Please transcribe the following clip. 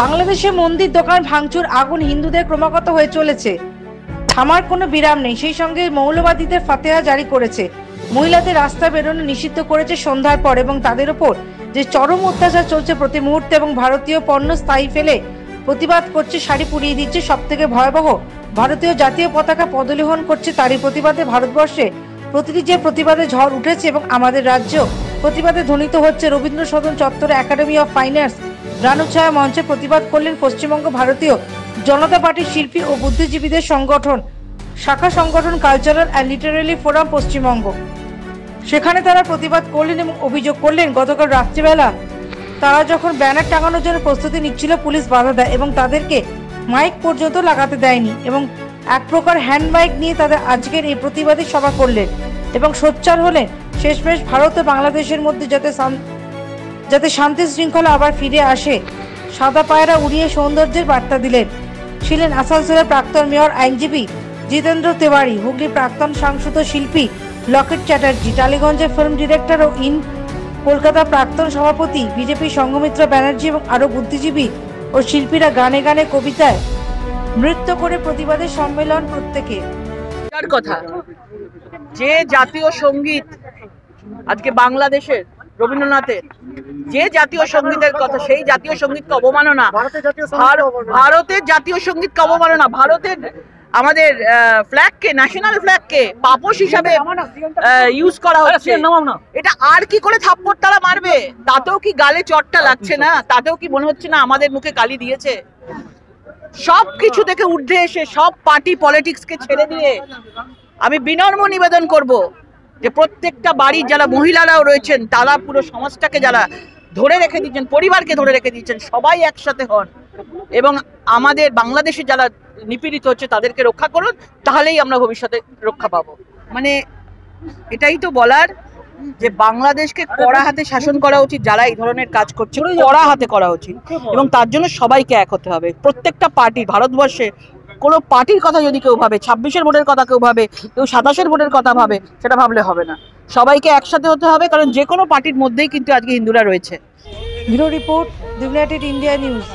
বাংলাদেশে মন্দির দোকান ভাঙচুর আগুন হিন্দুদের ক্রমাগত হয়ে চলেছে, থামার কোনো বিরাম নেই। সেই সঙ্গে মৌলবাদীদের ফাতেহা জারি করেছে, মহিলাদের রাস্তা বেরোনো নিষিদ্ধ করেছে সন্ধ্যার পর এবং তাদের উপর যে চরম অত্যাচার চলছে প্রতি মুহূর্তে এবং ভারতীয় পণ্য স্থায়ী ফেলে প্রতিবাদ করছে, শাড়ি পুড়িয়ে দিচ্ছে, সব থেকে ভয়াবহ ভারতীয় জাতীয় পতাকা পদলেহন করছে। তারই প্রতিবাদে ভারতবর্ষে প্রতিটি যে প্রতিবাদে ঝড় উঠেছে এবং আমাদের রাজ্য প্রতিবাদে ধ্বনিত হচ্ছে। রবীন্দ্র সদন চত্বরে একাডেমি অফ ফাইন আর্টস রানুছায়া মঞ্চে প্রতিবাদ করলেন পশ্চিমবঙ্গ ভারতীয় জনতা পার্টির শিল্পী ও বুদ্ধিজীবীদের সংগঠন শাখা সংগঠন cultural and literary forum Paschimbanga. সেখানে তারা প্রতিবাদ করলেন এবং অভিযোগ করলেন গতকাল রাত্রিবেলা তারা যখন ব্যানার টাঙানোর জন্য প্রস্তুতি নিচ্ছিল, পুলিশ বাধা দেয় এবং তাদেরকে মাইক পর্যন্ত লাগাতে দেয়নি এবং এক প্রকার হ্যান্ড মাইক নিয়ে তাদের আজকের এই প্রতিবাদী সভা করলেন এবং সোচ্চার হলেন শেষমেশ ভারত ও বাংলাদেশের মধ্যে যাতে শান্তি শৃঙ্খলা আবার ফিরে আসে। সাদা পায়রা উড়িয়ে সৌন্দর্যের বার্তা দিলেন। ছিলেন আসানসোলের প্রাক্তন মেয়র আইনজীবী জিতেন্দ্র তিওয়ারি, হুগলির প্রাক্তন সাংসদ শিল্পী লকেট চ্যাটার্জি, টালিগঞ্জের ফিল্ম ডিরেক্টর ও কলকাতা প্রাক্তন সভাপতি বিজেপি সংঘমিত্রা ব্যানার্জি এবং আরো বুদ্ধিজীবী ও শিল্পীরা গানে গানে কবিতায় নৃত্য করে প্রতিবাদের সম্মেলন। প্রত্যেকে কথা যে জাতীয় সঙ্গীত আজকে বাংলাদেশের রবীন্দ্রনাথের যে জাতীয় সঙ্গীতের কথা, সেই জাতীয় সঙ্গীতকে অবমাননা, ভারতের জাতীয় সঙ্গীতকে অবমাননা, ভারতের আমাদের ফ্ল্যাগকে, ন্যাশনাল ফ্ল্যাগকে পাপোশ হিসাবে ইউজ করা হচ্ছে। এটা আর কি করে থাপ্পড় তারা মারবে? তাতেও কি গালে চটটা লাগছে না? তাতেও কি মনে হচ্ছে না আমাদের মুখে গালি দিয়েছে? সব কিছু থেকে ঊর্ধ্বে এসে সব পার্টি পলিটিক্সকে ছেড়ে দিয়ে আমি বিনম্র নিবেদন করব যে প্রত্যেকটা বাড়ির যারা মহিলারাও রয়েছেন, তারা পুরো সমাজটাকে যারা ধরে রেখে দিচ্ছেন, পরিবারকে ধরে রেখে দিচ্ছেন, সবাই একসাথে হন এবং আমাদের বাংলাদেশে যারা নিপীড়িত হচ্ছে তাদেরকে রক্ষা করুন, তাহলেই আমরা ভবিষ্যতে রক্ষা পাবো। মানে এটাই তো বলার যে বাংলাদেশকে কড়া হাতে শাসন করা উচিত, যারা এই ধরনের কাজ করছে কড়া হাতে করা উচিত এবং তার জন্য সবাইকে এক হতে হবে। প্রত্যেকটা পার্টি, ভারতবর্ষে কোনো পার্টির কথা যদি কেউ ভাবে, 26-এর ভোটের কথা কেউ ভাবে, কেউ 27-এর ভোটের কথা ভাবে, সেটা ভাবলে হবে না। সবাইকে একসাথে হতে হবে, কারণ যে কোনো পার্টির মধ্যেই কিন্তু আজকে হিন্দুরা রয়েছে। Bureau report, United India news.